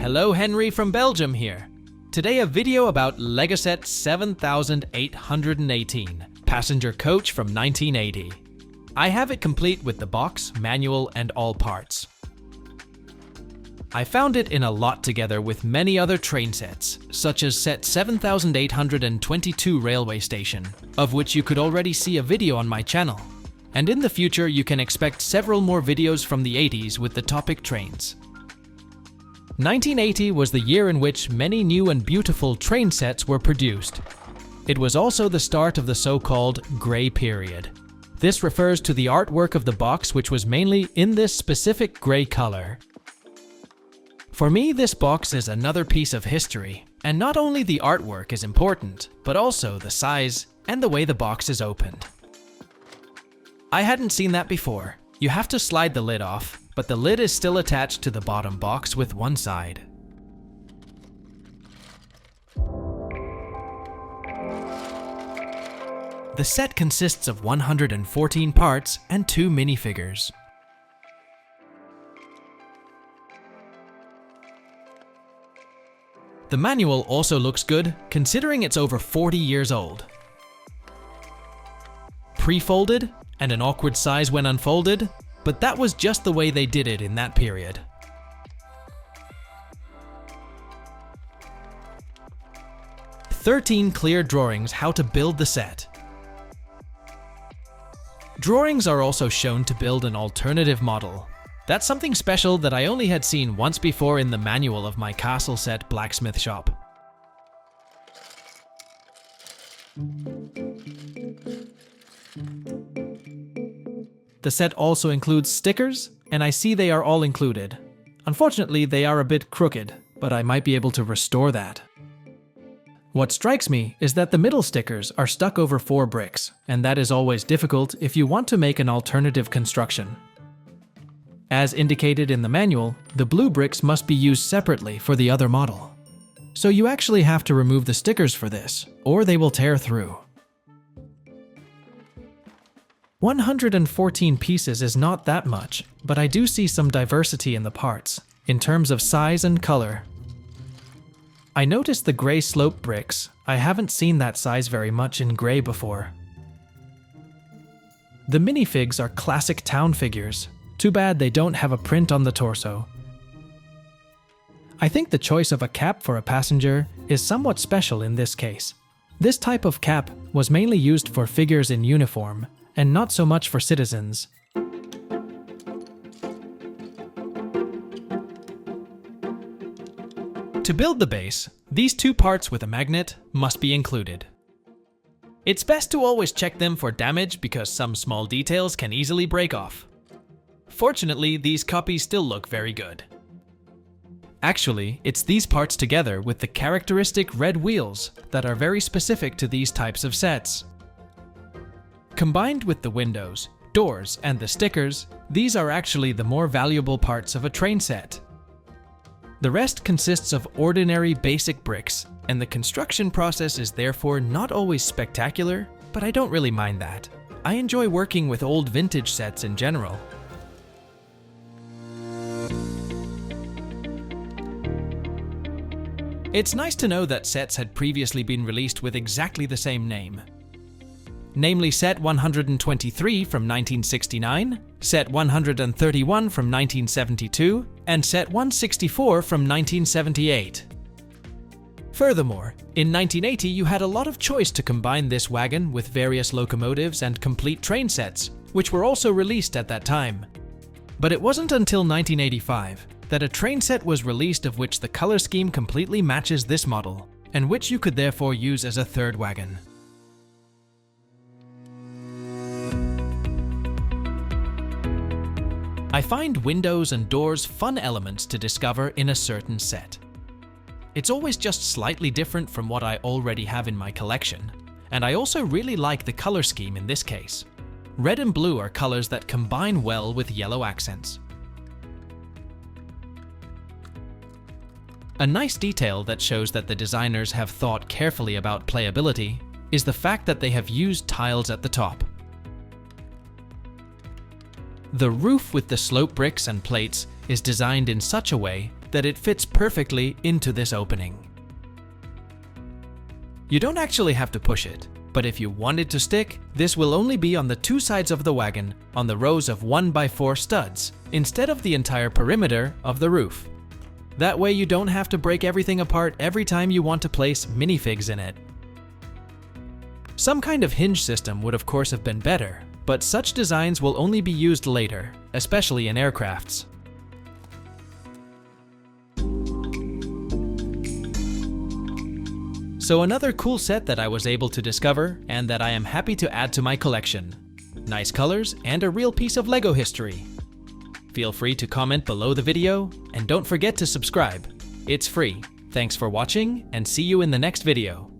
Hello, Henry from Belgium here. Today a video about LEGO set 7818, passenger coach from 1980. I have it complete with the box, manual and all parts. I found it in a lot together with many other train sets, such as set 7822 railway station, of which you could already see a video on my channel. And in the future you can expect several more videos from the 80s with the topic trains. 1980 was the year in which many new and beautiful train sets were produced. It was also the start of the so-called grey period. This refers to the artwork of the box, which was mainly in this specific grey color. For me, this box is another piece of history, and not only the artwork is important, but also the size and the way the box is opened. I hadn't seen that before. You have to slide the lid off, but the lid is still attached to the bottom box with one side. The set consists of 114 parts and 2 minifigures. The manual also looks good, considering it's over 40 years old. Pre-folded and an awkward size when unfolded, but that was just the way they did it in that period. "13 clear drawings how to build the set. Drawings are also shown to build an alternative model. That's something special that I only had seen once before in the manual of my castle set blacksmith shop. The set also includes stickers, and I see they are all included. Unfortunately, they are a bit crooked, but I might be able to restore that. What strikes me is that the middle stickers are stuck over 4 bricks, and that is always difficult if you want to make an alternative construction. As indicated in the manual, the blue bricks must be used separately for the other model. So you actually have to remove the stickers for this, or they will tear through. 114 pieces is not that much, but I do see some diversity in the parts, in terms of size and color. I noticed the grey slope bricks. I haven't seen that size very much in grey before. The minifigs are classic town figures. Too bad they don't have a print on the torso. I think the choice of a cap for a passenger is somewhat special in this case. This type of cap was mainly used for figures in uniform, and not so much for citizens. To build the base, these 2 parts with a magnet must be included. It's best to always check them for damage because some small details can easily break off. Fortunately, these copies still look very good. Actually, it's these parts together with the characteristic red wheels that are very specific to these types of sets. Combined with the windows, doors, and the stickers, these are actually the more valuable parts of a train set. The rest consists of ordinary basic bricks, and the construction process is therefore not always spectacular, but I don't really mind that. I enjoy working with old vintage sets in general. It's nice to know that sets had previously been released with exactly the same name. Namely set 123 from 1969, set 131 from 1972, and set 164 from 1978. Furthermore, in 1980 you had a lot of choice to combine this wagon with various locomotives and complete train sets, which were also released at that time. But it wasn't until 1985 that a train set was released of which the color scheme completely matches this model, and which you could therefore use as a third wagon. I find windows and doors fun elements to discover in a certain set. It's always just slightly different from what I already have in my collection, and I also really like the color scheme in this case. Red and blue are colors that combine well with yellow accents. A nice detail that shows that the designers have thought carefully about playability is the fact that they have used tiles at the top. The roof with the slope bricks and plates is designed in such a way that it fits perfectly into this opening. You don't actually have to push it, but if you want it to stick, this will only be on the two sides of the wagon on the rows of 1x4 studs, instead of the entire perimeter of the roof. That way you don't have to break everything apart every time you want to place minifigs in it. Some kind of hinge system would of course have been better, but such designs will only be used later, especially in aircrafts. So another cool set that I was able to discover and that I am happy to add to my collection. Nice colors and a real piece of LEGO history. Feel free to comment below the video and don't forget to subscribe. It's free. Thanks for watching and see you in the next video.